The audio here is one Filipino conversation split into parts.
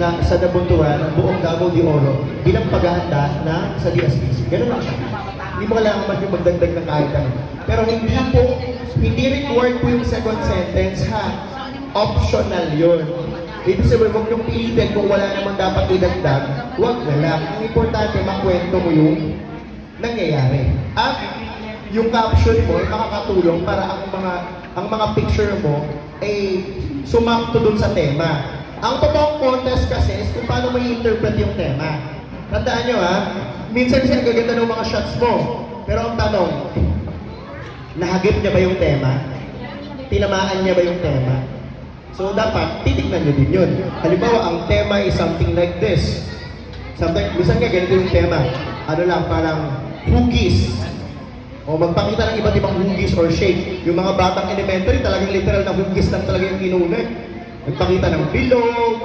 sa nabuntuan ang buong Davao de Oro bilang paghahanda na sa DSPC. Ganun lang siya. Hindi mo kailangan man yung magdagdag ng kahit ano. Pero hindi required po yung second sentence ha. Optional yun. Ibig sabihin, huwag yung pilitin kung wala namang dapat idagdag, huwag na lang. Ang importante, makwento mo yung nangyayari. At yung caption mo ay makakatulong para ang mga picture mo ay sumakto dun sa tema. Ang totoong contest kasi is kung paano mo i-interpret yung tema. Tandaan nyo ha, minsan kasi nagaganda ng mga shots mo. Pero ang tanong, nahagip niya ba yung tema? Tinamaan niya ba yung tema? So dapat, titignan nyo din yun. Halimbawa, ang tema is something like this. Minsan nga ganito yung tema. Ano lang, parang hugis. O magpakita ng iba't ibang hugis or shape. Yung mga batang elementary, talagang literal na hugis lang talaga yung kinunan. Magpakita ng bilog,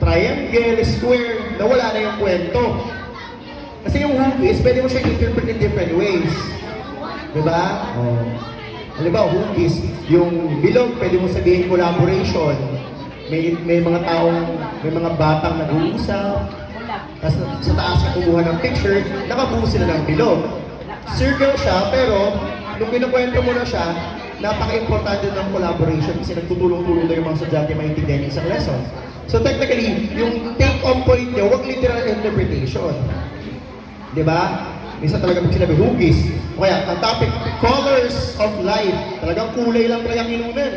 triangle, square, na wala na yung kwento. Kasi yung hugis, pwede mo siya interpret in different ways. Diba? Oh. Halimbawa, hugis, yung bilog, pwede mo sabihin collaboration. May mga batang nag-uusap. Tapos sa taas ka kumuha ng picture, nakabuo sila ng bilog. Circle siya, pero nung kinukwento mo na siya, napaka-importante ng collaboration kasi nagtutulong-tulong na yung mga estudyante maintindihan yung isang lesson. So technically, yung take-on point nyo, huwag literal interpretation. Diba? Minsan talaga pag sinabi, hugis. O kaya, ang topic, colors of life. Talagang kulay lang talagang inunan.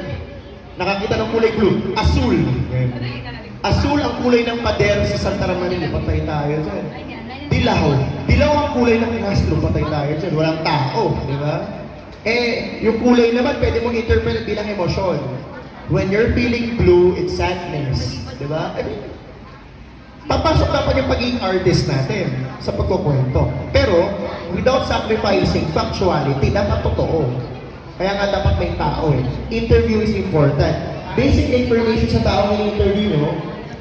Nakakita ng kulay blue. Asul. Asul ang kulay ng pader sa Santa Maria. Patay tayo dyan. Dilaw. Dilaw ang kulay ng Castro. Patay tayo dyan. Walang tao. Di ba? Yung kulay naman, pwede mong interpret bilang emosyon. When you're feeling blue, it's sadness. Di ba? Papasok dapat yung pagiging artist natin sa pagkukwento. Pero, without sacrificing factuality, dapat totoo. Kaya nga dapat may tao eh. Interview is important. Basic information sa taong ini-interview nyo,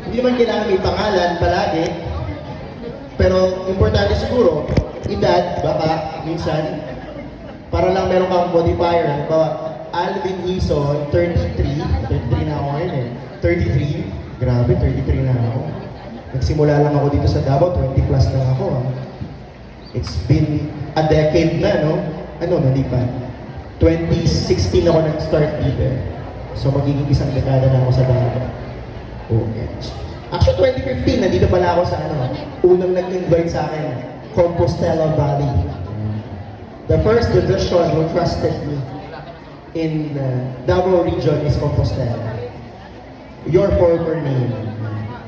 hindi naman kailangan may pangalan palagi. Pero, importante siguro, edad, baka, minsan, para lang meron kang modifier. Halimbawa, Alvin Ison, 33 na ako ngayon eh. 33, grabe, 33 na ako. Nagsimula lang ako dito sa Davao, 20 plus lang ako. It's been a decade na, no? Hindi pa. 2016 ako nag-start dito. So magiging isang dekada na ako sa Davao. Okay. Actually, 2015, nandito pala ako sa unang nag-invite sa akin, Compostela Valley. The first division who trusted me in Davao region is Compostela. Your former name.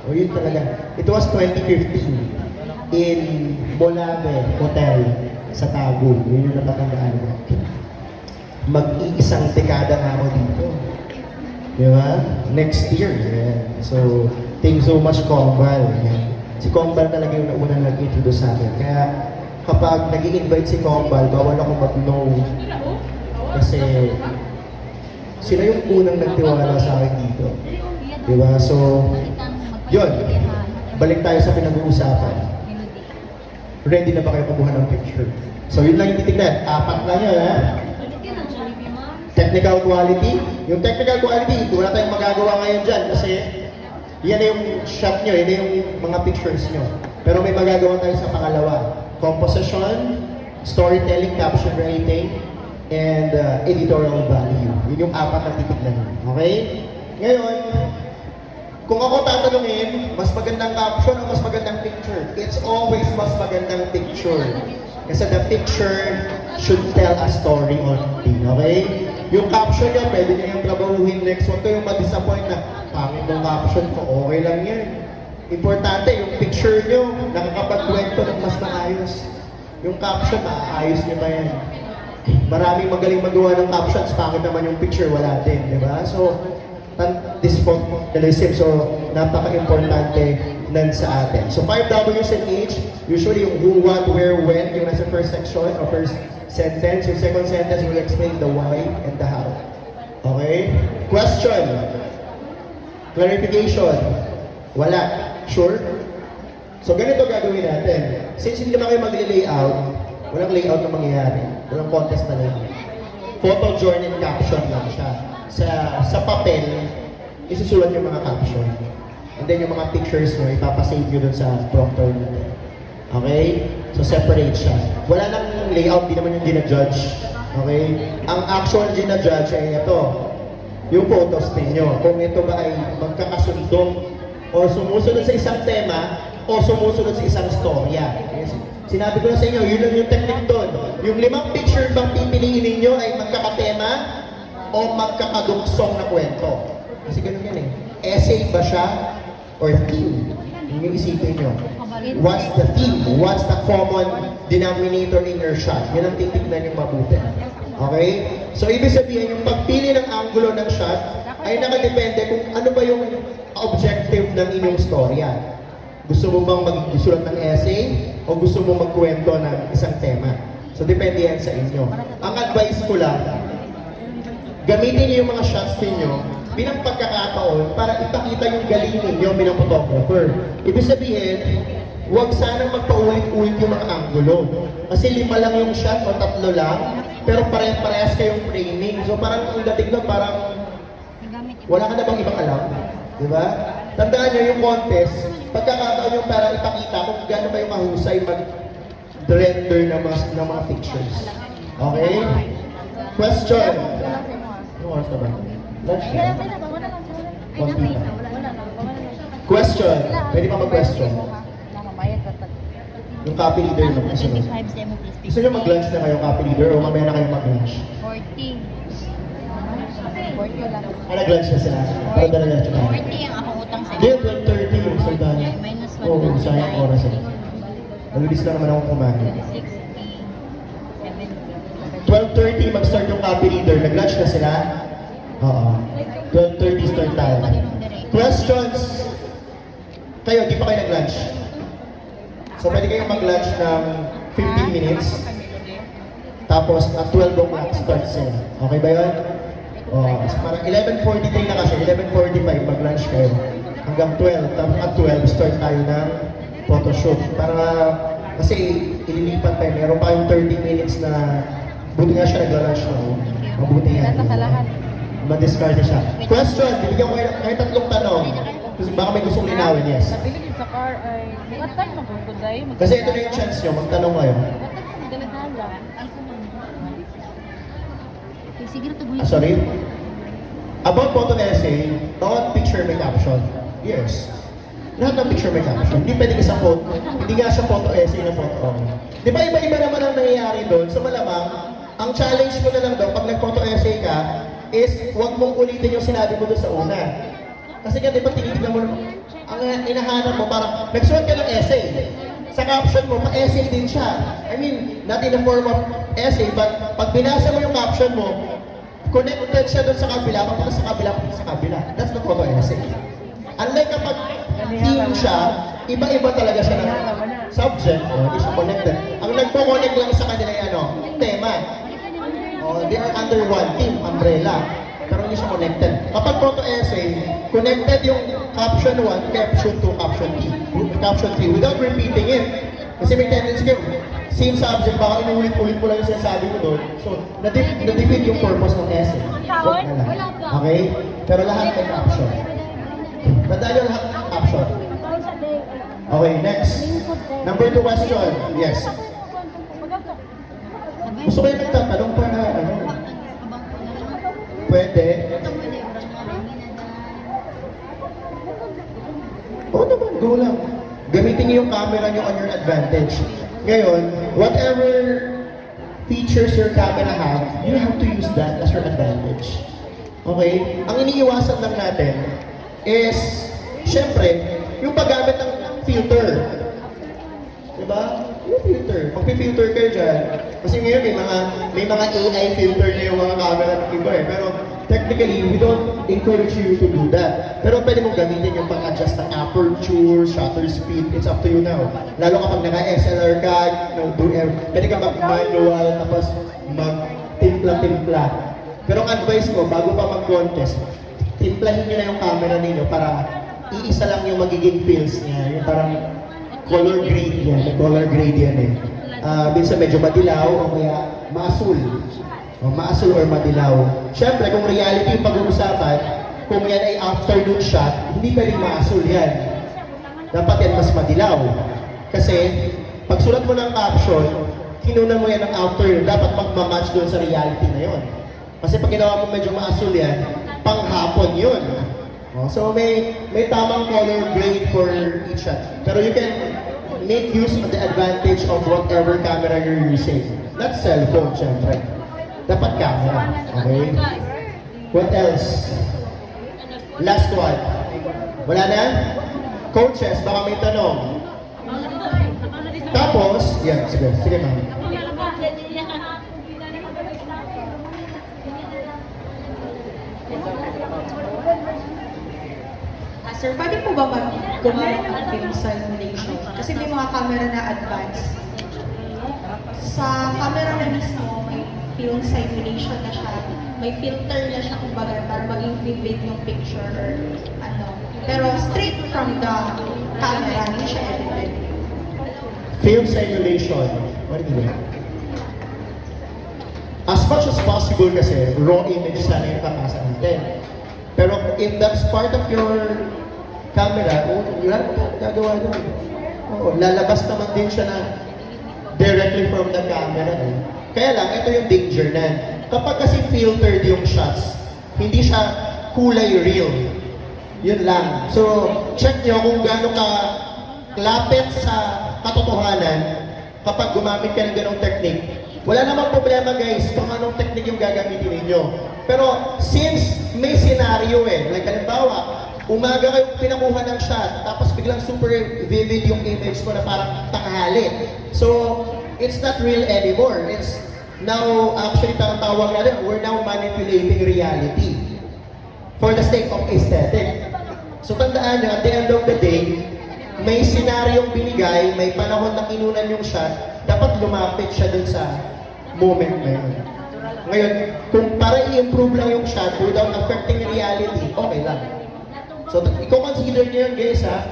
O yun talaga. It was 2015 in Molave Hotel sa Taguig. Yun yung natatandaan ko. Mag-iisang dekada na ako dito. Di ba? Next year. Yeah. So, thank you so much, Combal. Yeah. Si Combal talaga yung unang nag-introduce sa akin. Kaya kapag nag-i-invite si Combal, bawal ako mag-no. Kasi sila yung unang nagtiwala sa akin dito. Di ba? So, yun, balik tayo sa pinag-uusapan. Ready na ba kayo kumuha ng picture? So yun lang yung titignan. 4 lang yun, ha? Technical quality. Yung technical quality, wala tayong magagawa ngayon dyan kasi yan na yung shot nyo, yan na yung mga pictures nyo. Pero may magagawa tayo sa pangalawa. Composition, storytelling, caption writing, and editorial value. Yun yung 4 na titignan. Okay? Ngayon, kung ako tatanungin, mas magandang caption o mas magandang picture? It's always mas magandang picture. Kasi the picture should tell a story only, okay? Yung caption niya, pwede niya yung trabahuhin next. Huwag kayong ma-disappoint na, pangit ng caption ko, okay lang yan. Importante, yung picture niyo, nakakapagkwento ng mas maayos. Yung caption, maayos niyo ba yan? Maraming magaling magawa ng captions, pangit naman yung picture, wala din, di ba? So, this formalism, so napaka-importante nan sa atin. So 5 W's and H, usually yung who, what, where, when, yung nasa first section or first sentence. Yung second sentence will explain the why and the how. Okay? Question. Clarification. Wala. Sure? So ganito gagawin natin. Since hindi naman kayo mag-layout, walang layout na mangyayari. Walang contest na layout. Photo, journal, caption lang siya. Sa papel, isusulat yung mga caption. and then yung mga pictures nyo, ipapasave nyo dun sa prompter natin. Okay? So separate siya. Wala nang layout, di naman yung ginajudge. Okay? Ang actual ginajudge ay ito, yung photos ninyo. Kung ito ba ay magkakasundo o sumusunod sa isang tema o sumusunod sa isang storya. Yes. Sinabi ko na sa inyo, yun lang yung technique doon. Yung 5 picture bang pipiliin ninyo ay magkakatema o magkakaduksong na kwento. Kasi ganun yan eh. Essay ba siya or theme? Yun yung isipin nyo. What's the theme? What's the common denominator in your shot? Yan ang titignan yung mabuti. Okay? So, ibig sabihin, yung pagpili ng angulo ng shot ay nakadepende kung ano ba yung objective ng inyong storya. Gusto mo bang magsulat ng essay o gusto mo magkwento ng isang tema? So, depende yan sa inyo. Ang advice ko lang, gamitin niyo yung mga shots ninyo bilang pagkakataon para ipakita yung galing ninyo bilang photographer. Ibig sabihin, huwag sana magpaulit-ulit yung mga angulo. Kasi 5 lang yung shot o 3 lang, pero parehas kayong framing. So parang ang dating doon, parang wala ka na bang ibang alam? Di ba? Tandaan nyo yung contest, pagkakataon yung para ipakita kung gaano kayo mahusay mag-render ng mga pictures. Okay? Question? Ano oras na ba? Lunch na? Konti na. Question? Pwede pa mag-question? Yung copy leader mo. Gusto nyo mag-lunch na kayo, copy leader, o mamaya na kayo mag-lunch? 40. 40 lang. Nag-lunch na sila? Para dala na siya. 40 ang akong utang sa Hindi, 12:30 yung sardana. Minus 1. Oo, sayang oras eh. Mabilis lang naman ako kumain. 60, 70. 12:30 mag-start yung copy leader. Nag-lunch na sila? Oo. 12:30 start tayo. Questions? Kayo, di pa kayo nag-lunch? So, pwede kayong mag-lunch ng 15 minutes. Tapos, at 12 o'clock start sila. Okay ba yun? So parang 11:43 na kasi, 11:45 mag-lunch kayo. Hanggang 12. Tapos at 12, start tayo ng photoshoot. Para, kasi ililipat tayo. Meron pa yung 30 minutes na, buti nga siya nagla-lunch na. Mabuti yan. Ma-discard na siya. Question, bibigyan ko kayo 3 tanong. Kasi baka may gustong linawin, yes. Nabili din sa car ay buatan magkukuday. Kasi ito na yung chance nyo, magtanong kayo. Buatan daladala. Sige na Ah, sorry? About photo essay, bawat picture may caption. Yes. Lahat ng picture may caption. Hindi pwede isang photo. Hindi nga siya photo essay na photo. Di ba iba-iba naman ang nangyayari doon? So malamang, ang challenge mo na lang doon pag nag-photo essay ka, is huwag mong ulitin yung sinabi mo doon sa una. Kasi nga, di ba tinitignan mo, ang inahanap mo, parang nagsulat ka ng essay. Sa caption mo, pa-essay din siya. I mean, not in the form of essay, but pag binasa mo yung caption mo, connected siya doon sa kabila, papunta sa kabila, papunta sa kabila. That's the photo essay. Unlike kapag theme siya, iba-iba talaga siya ng subject, hindi siya connected. Ang nagpo-connect lang sa kanila ay ano, tema. They are under one theme, umbrella. Pero hindi siya connected. Kapag photo essay, connected yung caption 1, caption 2, caption 3, without repeating it. Kasi may tendency kayo, same subject, baka inuulit-ulit mo lang yung sinasabi mo doon. So, na-defeat yung purpose ng essay. Huwag na lang. Okay? Pero lahat may caption. Tandaan nyo lahat ng caption. Okay, next. Number 2 question. Yes. Gusto kayo nagtatanong para ano? Pwede. Oo naman, go lang. Gamitin niyo yung camera niyo on your advantage. Ngayon, whatever features your camera have, you have to use that as your advantage. Okay? Ang iniiwasan lang natin is, syempre, yung paggamit ng filter. Diba? Yung filter. Magpi-filter kayo dyan. Kasi ngayon may mga AI filter na yung mga camera ng iba eh. Pero technically, we don't encourage you to do that. Pero pwede mong gamitin yung pang-adjust ng aperture, shutter speed. It's up to you now. Lalo kapag naka-XLR ka, pwede ka mag-manual, tapos mag-timpla-timpla. Pero ang advice ko, bago pa mag-contest, timplahin nyo na yung camera ninyo para iisa lang yung magiging fills niya. Yung parang color grade yan. May color grade yan eh. Minsan medyo madilaw o kaya maasul. O maasul or madilaw. Siyempre, kung reality yung pag-uusapan, kung yan ay afternoon shot, hindi pwedeng maasul yan. Dapat yan mas madilaw. Kasi, pag sulat mo ng caption, kinunan mo yan ng afternoon, dapat magmamatch doon sa reality na yon. Kasi pag ginawa mo medyo maasul yan, panghapon yun. Oh, so may tamang color grade for each shot. Pero you can make use of the advantage of whatever camera you're using. Not cellphone, syempre. Dapat camera. Okay? What else? Last one. Wala na? Coaches, baka may tanong. Tapos, yan, sige, sige ma'am. Sir, pwede po ba gumamit ng film simulation? Kasi may mga camera na advanced. Sa camera na mismo, may film simulation na siya. May filter na siya kumbaga para maging vivid yung picture or ano. Pero straight from the camera, hindi siya edited. Film simulation. What do you mean? As much as possible kasi, raw image sana yung kakasa natin. Pero if that's part of your camera, wala mo gagawa doon. Oo, lalabas naman din siya na directly from the camera. Eh. Kaya lang, ito yung danger na. Kapag kasi filtered yung shots, hindi siya kulay real. Yun lang. So, check nyo kung gaano ka lapit sa katotohanan kapag gumamit ka ng ganong technique. Wala namang problema guys kung anong technique yung gagamitin ninyo. Pero since may scenario like halimbawa, umaga kayo pinakuha ng shot, tapos biglang super vivid yung image mo na parang tanghali. So, it's not real anymore. It's now, actually, tawag natin, we're now manipulating reality for the sake of aesthetic. So, tandaan nyo, at the end of the day, may senaryong binigay, may panahon na kinunan yung shot, dapat lumapit siya dun sa moment na yun. Ngayon, kung para i-improve lang yung shot without affecting reality, okay lang. So, i-consider nyo yun guys ha.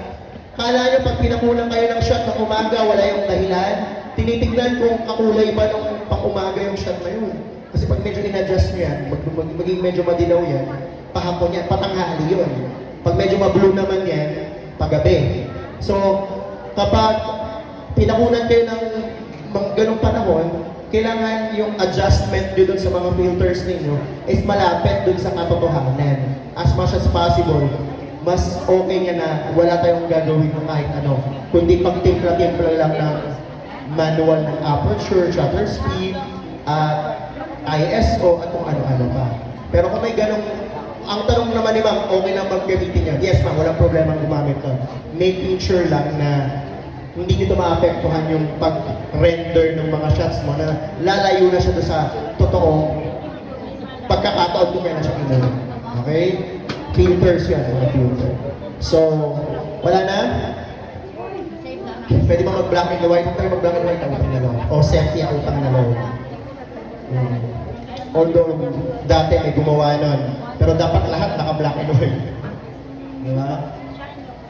Kala nyo pag pinakunan kayo ng shot ng umaga, wala yung dahilan. Tinitignan kung kakulay ba nung pang-umaga yung shot na yun. Kasi pag medyo in-adjust nyo yan, maging medyo madilaw yan, pahapon yan, patanghali yun. Pag medyo ma-blue naman yan, paggabi. So, kapag pinakunan kayo ng ganong panahon, kailangan yung adjustment nyo dun sa mga filters ninyo is malapit dun sa katotohanan. As much as possible, mas okay nga na wala tayong gagawin ng kahit ano, kundi pagtimpla-timpla lang ng manual ng aperture, shutter speed, at ISO, at kung ano-ano pa. Pero kung may ganong, ang tanong naman ni ma'am, okay lang bang gamitin yan? Yes ma'am, walang problema gumamit to. Making sure lang na hindi nito maapektuhan yung pag-render ng mga shots mo na lalayo na siya doon sa totoong pagkakataon kung kaya na siya kinuha. Okay? Filters yan, mga filter. So, wala na? Pwede ba mag-black and white? Kung tayo mag-black and white, utang na loob. O sepia, utang na loob. Although, dati may gumawa nun. Pero dapat lahat naka-black and white. Diba?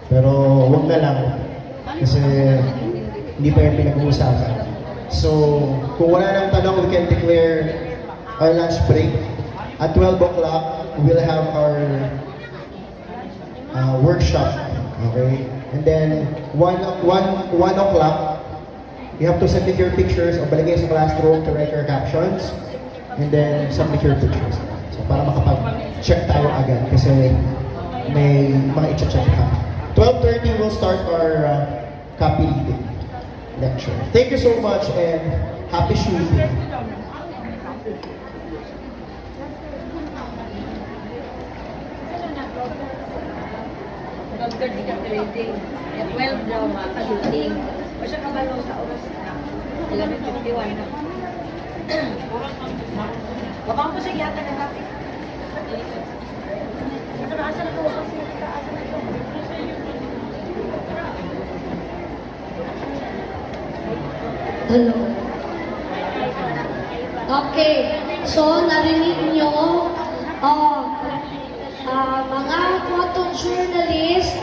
Pero, huwag na lang. Kasi hindi pa yung pinag-uusapan. So, kung wala nang tanong, we can declare our lunch break. At 12 o'clock, we'll have our workshop. Okay? And then, 1 o'clock, you have to submit your pictures o balagay sa classroom to write your captions. And then, submit your pictures. So, para makapag-check tayo agad. Kasi may mga i-check pa. 12:30, we'll start our copy reading lecture. Thank you so much and happy shooting. Pagka di ka trading, 12 daw maka-shooting. O siya kabalo sa oras na 11:51 na. Wabang po siya yata ng kape. Asa na ito? Asa na ito? Hello. Okay. So, narinig nyo, mga photojournalist,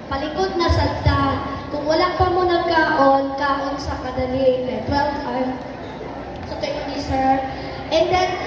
palikod na sadta. Kung wala pa mo nagkaon, kaon sa kadali. 12 so, take me, sir. And then,